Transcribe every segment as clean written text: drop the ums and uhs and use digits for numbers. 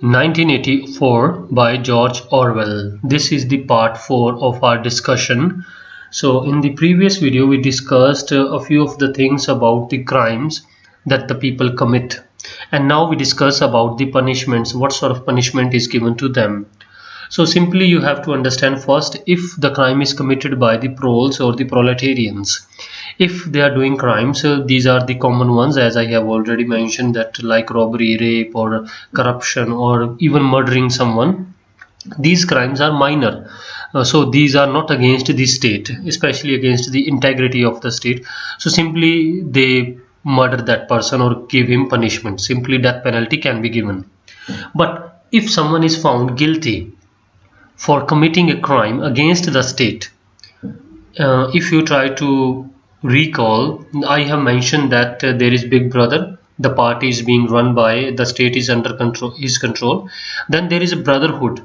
1984 by George Orwell. This is the part 4 of our discussion. So in the previous video we discussed a few of the things about the crimes that the people commit, and now we discuss about the punishments, what sort of punishment is given to them. So simply you have to understand first if the crime is committed by the proles or the proletarians. If they are doing crimes, these are the common ones, as I have already mentioned, that like robbery, rape or corruption or even murdering someone. These crimes are minor. So these are not against the state, especially against the integrity of the state. So simply they murder that person or give him punishment. Simply death penalty can be given. But if someone is found guilty for committing a crime against the state, if you try to recall, I have mentioned that there is Big Brother, the party is being run by the state, is under his control. Then there is a brotherhood.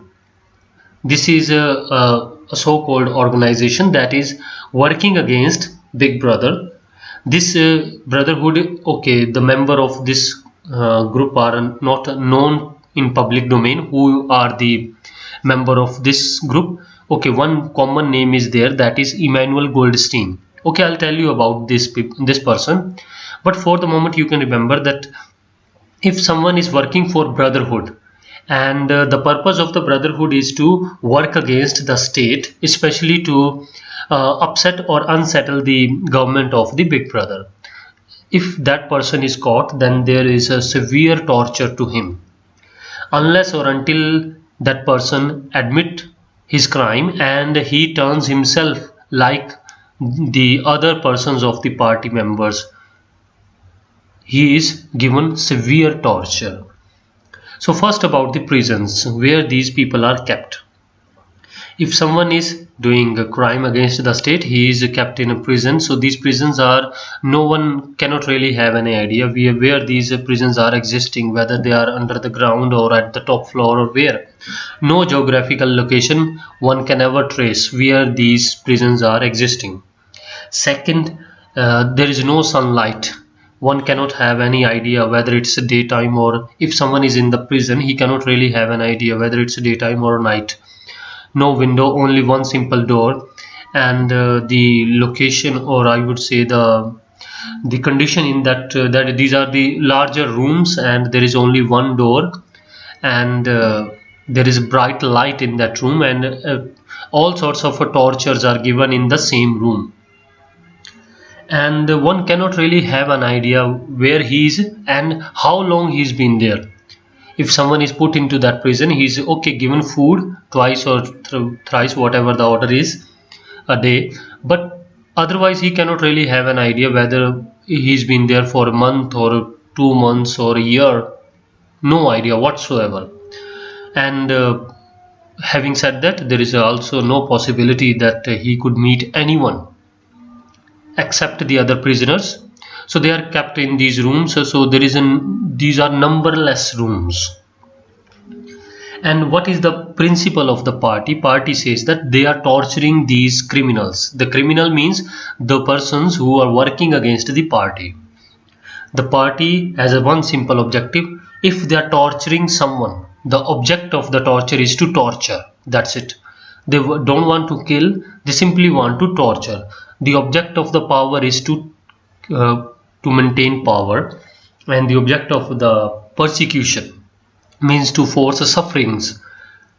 This is a so-called organization that is working against Big Brother. This brotherhood, okay, the member of this group are not known in public domain who are the member of this group. Okay, one common name is there, that is Emmanuel Goldstein. Okay, I'll tell you about this person, but for the moment you can remember that if someone is working for brotherhood, and the purpose of the brotherhood is to work against the state, especially to upset or unsettle the government of the Big Brother. If that person is caught, then there is a severe torture to him, unless or until that person admit his crime and he turns himself like the other persons of the party members. He is given severe torture. So first about the prisons where these people are kept. If someone is doing a crime against the state, he is kept in a prison. So these prisons are, no one cannot really have any idea where these prisons are existing, whether they are under the ground or at the top floor or where. No geographical location one can ever trace where these prisons are existing. Second, there is no sunlight. One cannot have any idea whether it's daytime, or if someone is in the prison, he cannot really have an idea whether it's daytime or night. No window, only one simple door, and the location, or I would say the condition in that that these are the larger rooms and there is only one door, and there is bright light in that room, and all sorts of tortures are given in the same room. And one cannot really have an idea where he is and how long he's been there. If someone is put into that prison, he's okay given food twice or thrice, whatever the order is, a day, but otherwise he cannot really have an idea whether he's been there for a month or 2 months or a year. No idea whatsoever. And having said that, there is also no possibility that he could meet anyone except the other prisoners. So they are kept in these rooms. So these are numberless rooms. And what is the principle of the party? Party says that they are torturing these criminals. The criminal means the persons who are working against the party. The party has a one simple objective. If they are torturing someone, the object of the torture is to torture. That's it. They don't want to kill, they simply want to torture. The object of the power is to maintain power, and the object of the persecution means to force sufferings.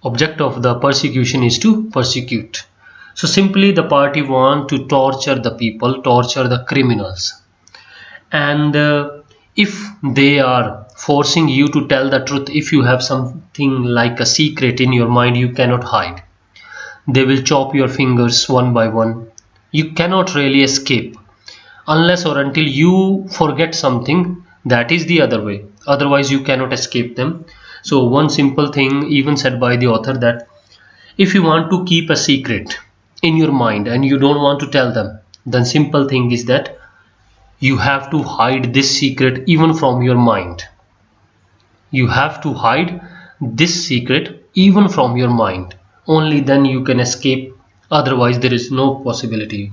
Object of the persecution is to persecute. So simply the party want to torture the people, torture the criminals. And if they are forcing you to tell the truth, if you have something like a secret in your mind you cannot hide, they will chop your fingers one by one. You cannot really escape unless or until you forget something. That is the other way, otherwise you cannot escape them. So one simple thing even said by the author, that if you want to keep a secret in your mind and you don't want to tell them, then simple thing is that you have to hide this secret even from your mind. You have to hide this secret even from your mind. Only then you can escape, otherwise there is no possibility.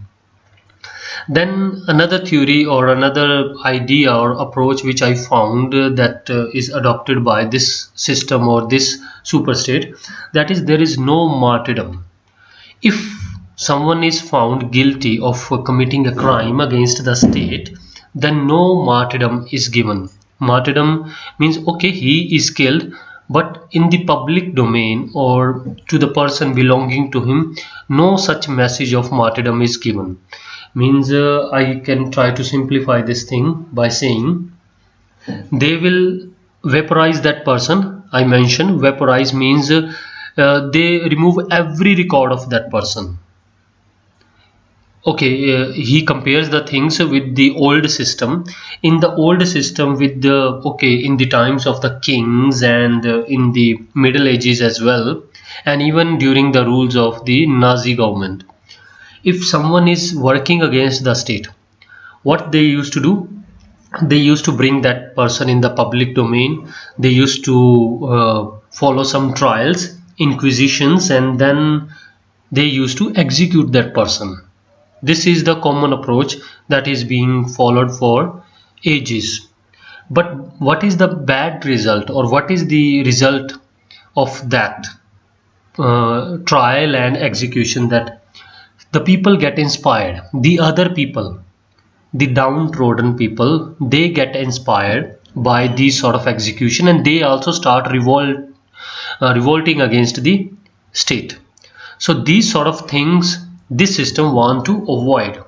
Then another theory or another idea or approach which I found that is adopted by this system or this superstate, that is, there is no martyrdom. If someone is found guilty of committing a crime against the state, then no martyrdom is given. Martyrdom means, okay, he is killed, but in the public domain or to the person belonging to him, no such message of martyrdom is given. Means I can try to simplify this thing by saying they will vaporize that person. I mentioned vaporize means they remove every record of that person. Okay, he compares the things with the old system. In the old system, with the, okay, in the times of the kings and in the Middle Ages as well, and even during the rules of the Nazi government, if someone is working against the state, what they used to do, they used to bring that person in the public domain. They used to follow some trials, inquisitions, and then they used to execute that person. This is the common approach that is being followed for ages. But what is the bad result, or what is the result of that trial and execution? That the people get inspired, the other people, the downtrodden people, they get inspired by these sort of execution, and they also start revolting against the state. So these sort of things this system want to avoid.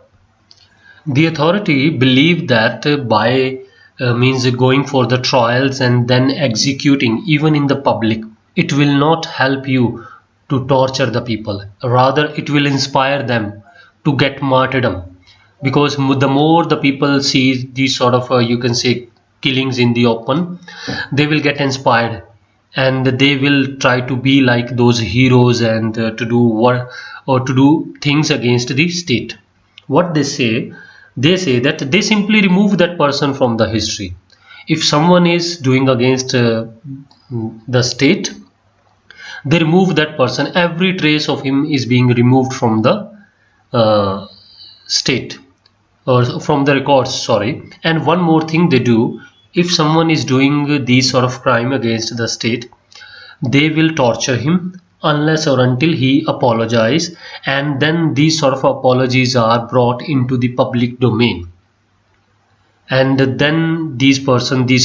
The authority believe that by means going for the trials and then executing even in the public, it will not help you to torture the people. Rather, it will inspire them to get martyrdom, because the more the people see these sort of you can say killings in the open, they will get inspired and they will try to be like those heroes and to do work or to do things against the state. What they say that they simply remove that person from the history. If someone is doing against the state, they remove that person. Every trace of him is being removed from the state or from the records, sorry. And one more thing they do, if someone is doing these sort of crime against the state, they will torture him unless or until he apologize, and then these sort of apologies are brought into the public domain, and then these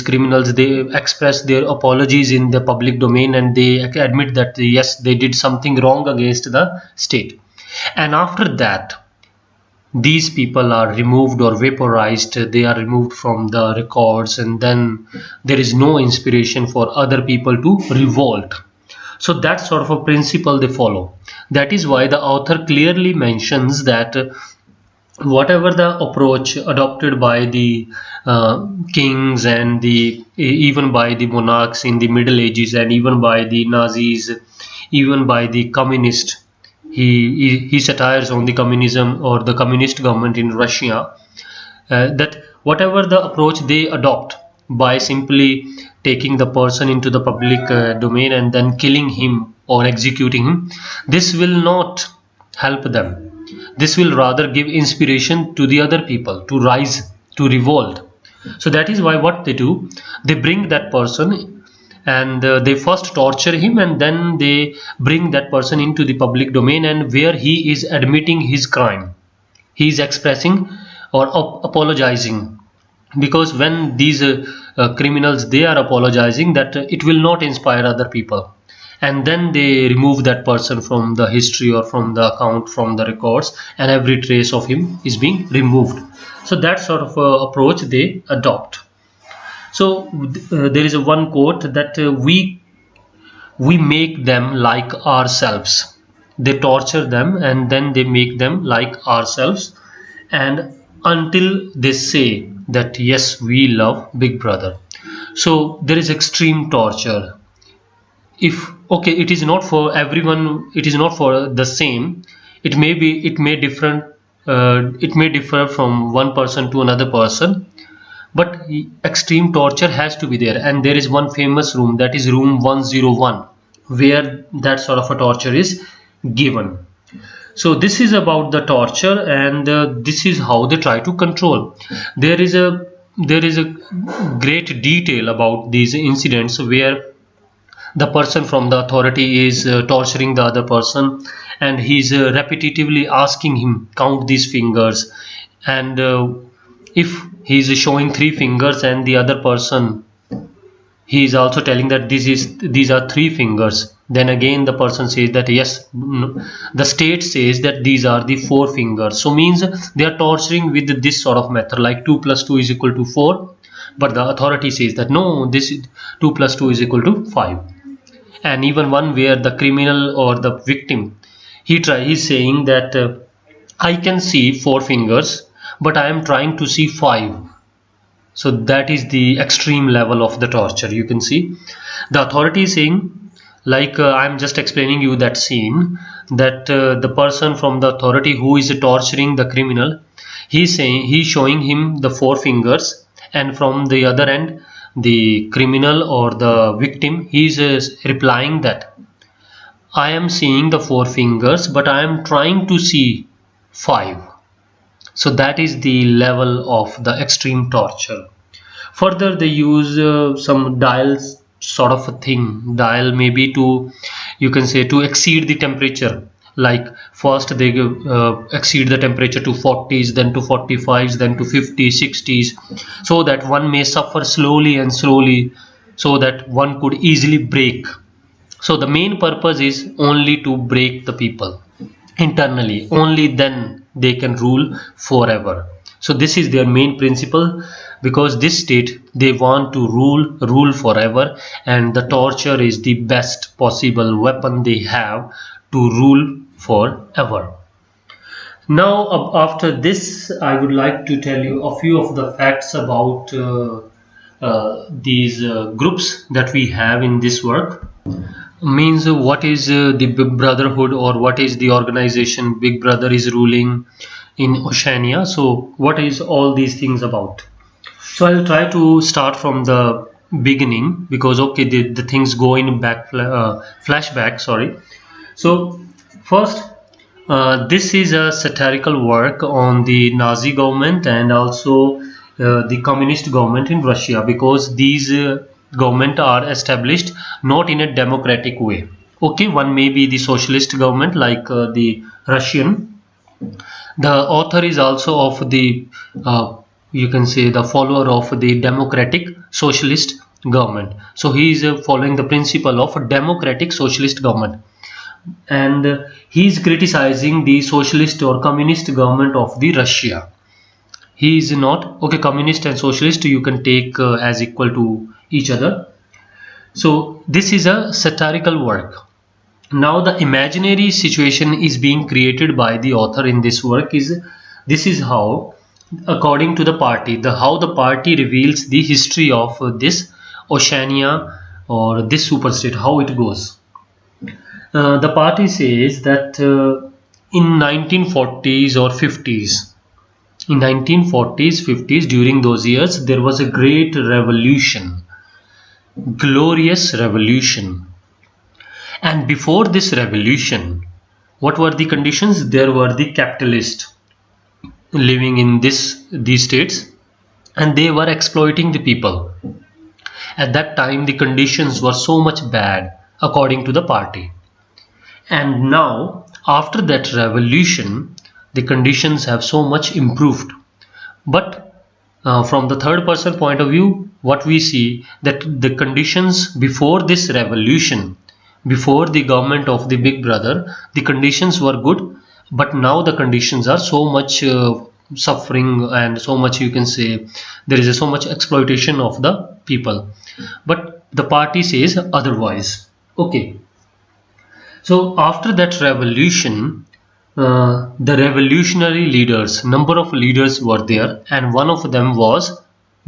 criminals, they express their apologies in the public domain and they admit that yes, they did something wrong against the state. And after that, these people are removed or vaporized, they are removed from the records, and then there is no inspiration for other people to revolt. So that's sort of a principle they follow. That is why the author clearly mentions that whatever the approach adopted by the kings and even by the monarchs in the Middle Ages, and even by the Nazis, even by the communist, he satires on the communism or the communist government in Russia, that whatever the approach they adopt by simply taking the person into the public domain and then killing him or executing him, this will not help them. This will rather give inspiration to the other people to rise, to revolt. So that is why what they do, they bring that person and they first torture him, and then they bring that person into the public domain, and where he is admitting his crime, he is expressing or apologizing. Because when these criminals, they are apologizing, that it will not inspire other people, and then they remove that person from the history or from the account, from the records, and every trace of him is being removed. So that sort of approach they adopt. So there is a one quote that we make them like ourselves. They torture them and then they make them like ourselves, and until they say that yes, we love Big Brother. So there is extreme torture. If okay, it is not for everyone, it is not for the same, it may differ from one person to another person, but extreme torture has to be there. And there is one famous room, that is room 101, where that sort of a torture is given. So this is about the torture, and this is how they try to control. There is a great detail about these incidents where the person from the authority is torturing the other person, and he's repetitively asking him count these fingers, and if he's showing 3 fingers and the other person, he is also telling that these are 3 fingers, then again the person says that yes, the state says that these are the 4 fingers. So means they are torturing with this sort of method, like 2 plus 2 is equal to 4, but the authority says that no, this is 2 plus 2 is equal to 5. And even one where the criminal or the victim, he's saying that I can see 4 fingers, but I am trying to see 5. So that is the extreme level of the torture. You can see the authority is saying, like I'm just explaining you that scene, that the person from the authority who is torturing the criminal, he's showing him the 4 fingers, and from the other end the criminal or the victim, he's replying that I am seeing the 4 fingers, but I am trying to see 5. So that is the level of the extreme torture. Further, they use some dials sort of a thing, dial maybe to, you can say, to exceed the temperature. Like first they exceed the temperature to 40s, then to 45s, then to 50s, 60s, so that one may suffer slowly and slowly, so that one could easily break. So the main purpose is only to break the people internally, only then they can rule forever. So this is their main principle, because this state, they want to rule forever, and the torture is the best possible weapon they have to rule forever. Now after this, I would like to tell you a few of the facts about these groups that we have in this work. Means what is the Big Brotherhood, or what is the organization Big Brother is ruling in Oceania. So what is all these things about? So I'll try to start from the beginning, because okay, the things go in flashback, sorry. So first, this is a satirical work on the Nazi government and also the communist government in Russia, because these government are established not in a democratic way. Okay, one may be the socialist government like the Russian. The author is also of the you can say the follower of the democratic socialist government. So he is following the principle of a democratic socialist government, and he is criticizing the socialist or communist government of the Russia. He is not, okay, communist and socialist you can take as equal to each other. So this is a satirical work. Now the imaginary situation is being created by the author in this work. This is how, according to the party, how the party reveals the history of this Oceania or this superstate, how it goes. The party says that in 1940s or 50s, in 1940s, 50s, during those years, there was a great revolution, glorious revolution. And before this revolution, what were the conditions? There were the capitalists living in these states, and they were exploiting the people. At that time, the conditions were so much bad, according to the party. And now, after that revolution, the conditions have so much improved. But from the third person point of view, what we see that the conditions before this revolution, before the government of the Big Brother, the conditions were good, but now the conditions are so much suffering, and so much, you can say, there is so much exploitation of the people. But the party says otherwise. Okay. So after that revolution, the revolutionary leaders, number of leaders were there, and one of them was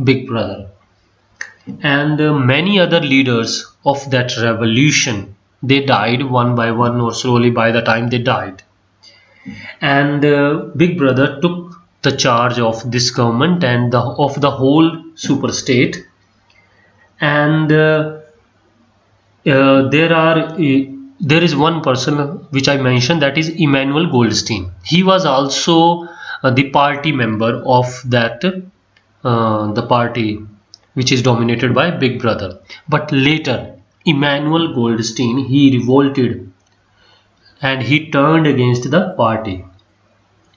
Big Brother. And many other leaders of that revolution, they died one by one or slowly by the time they died. And Big Brother took the charge of this government and of the whole super state. And there are there is one person which I mentioned, that is Emmanuel Goldstein. He was also the party member of that the party which is dominated by Big Brother. But later Emmanuel Goldstein, he revolted and he turned against the party,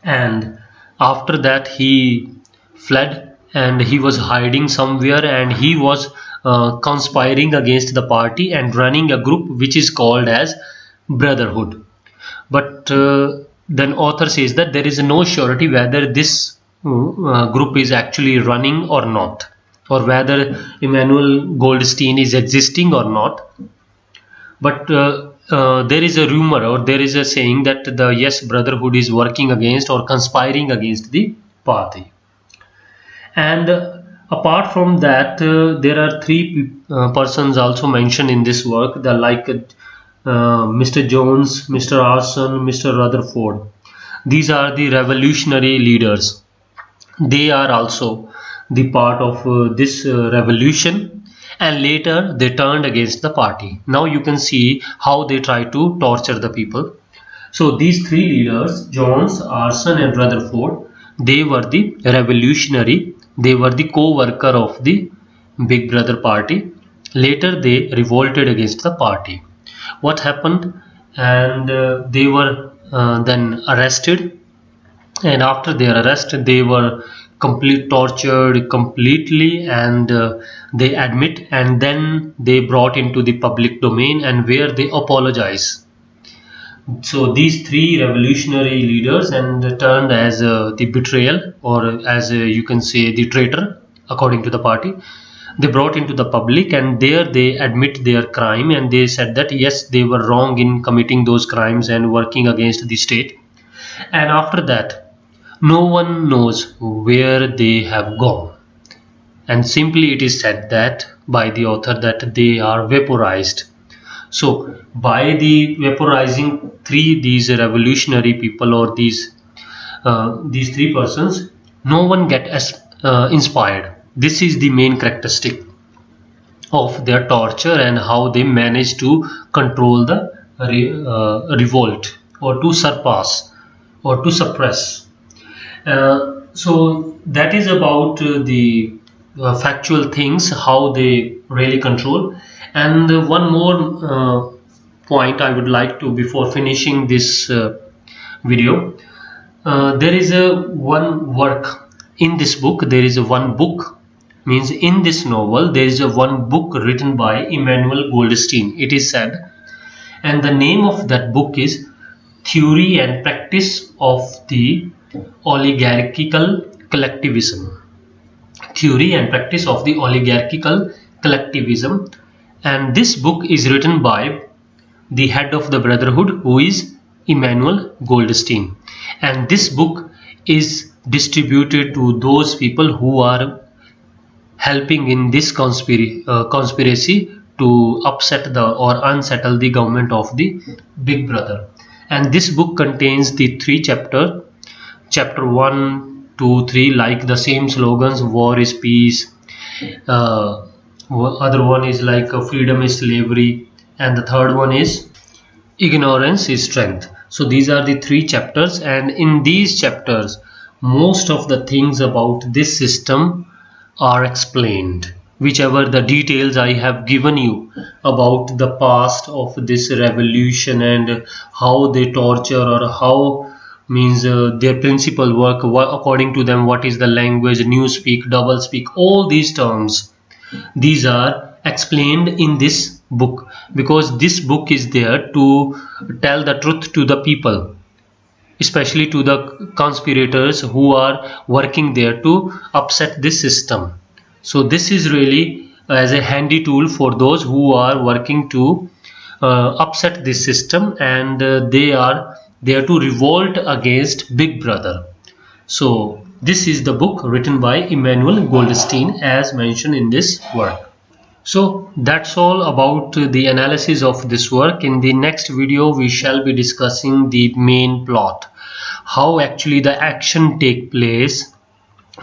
and after that he fled and he was hiding somewhere, and he was conspiring against the party and running a group which is called as Brotherhood. But then author says that there is no surety whether this group is actually running or not, or whether Emmanuel Goldstein is existing or not. But there is a rumor, or there is a saying, that the Yes Brotherhood is working against or conspiring against the party. And apart from that, there are three persons also mentioned in this work, the like Mr. Jones, Mr. Arson, Mr. Rutherford. These are the revolutionary leaders. They are also the part of this revolution, and later they turned against the party. Now you can see how they try to torture the people. So these three leaders, Jones, Arson and Rutherford, they were the revolutionary, they were the co-worker of the Big Brother party. Later they revolted against the party. What happened? And they were then arrested, and after their arrest they were tortured completely, and they admit, and then they brought into the public domain, and where they apologize. So these three revolutionary leaders and turned as the betrayal, or as you can say the traitor according to the party. They brought into the public, and there they admit their crime, and they said that yes, they were wrong in committing those crimes and working against the state. And after that, no one knows where they have gone, and simply it is said that by the author that they are vaporized. So by the vaporizing these revolutionary people, or these three persons, no one get inspired. This is the main characteristic of their torture, and how they manage to control the revolt, or to surpass, or to suppress. So that is about the factual things, how they really control. And one more point I would like to, before finishing this video, there is one work in this book. There is one book, means in this novel there is one book written by Emmanuel Goldstein, it is said, and the name of that book is Theory and Practice of the Oligarchical Collectivism. Theory and Practice of the Oligarchical Collectivism. And this book is written by the head of the Brotherhood, who is Emmanuel Goldstein, and this book is distributed to those people who are helping in this conspiracy to upset or unsettle the government of the Big Brother. And this book contains the three chapters, chapter 1, 2, 3, like the same slogans: war is peace, other one is like freedom is slavery, and the third one is ignorance is strength. So these are the three chapters, and in these chapters most of the things about this system are explained, whichever the details I have given you about the past of this revolution, and how they torture, or how means their principal work, according to them, what is the language, newspeak, double speak, all these terms, these are explained in this book, because this book is there to tell the truth to the people, especially to the conspirators who are working there to upset this system. So this is really as a handy tool for those who are working to upset this system, and they are there to revolt against Big Brother. So this is the book written by Emmanuel Goldstein, as mentioned in this work. So that's all about the analysis of this work. In the next video we shall be discussing the main plot, how actually the action take place.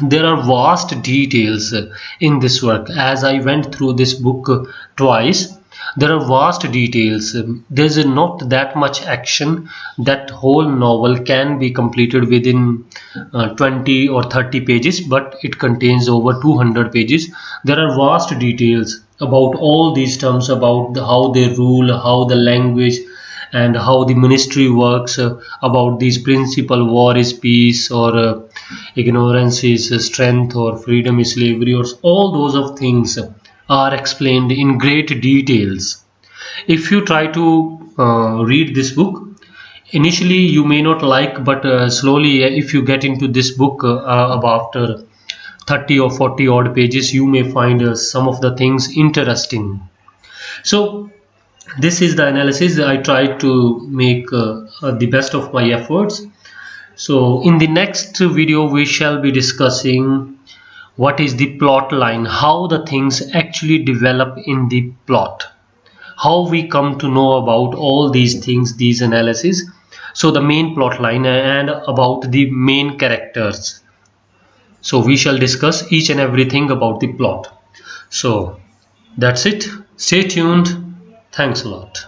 There are vast details in this work. As I went through this book twice, There are vast details. There's not that much action. That whole novel can be completed within 20 or 30 pages, but it contains over 200 pages. There are vast details about all these terms, about how they rule, how the language and how the ministry works, about these principle: war is peace, or ignorance is strength, or freedom is slavery, or all those of things are explained in great details. If you try to read this book, initially you may not like, but slowly, if you get into this book, after 30 or 40 odd pages, you may find some of the things interesting. So this is the analysis. I tried to make the best of my efforts. So in the next video we shall be discussing what is the plot line, how the things actually develop in the plot, how we come to know about all these things, these analyses. So the main plot line and about the main characters. So we shall discuss each and everything about the plot. So that's it. Stay tuned. Thanks a lot.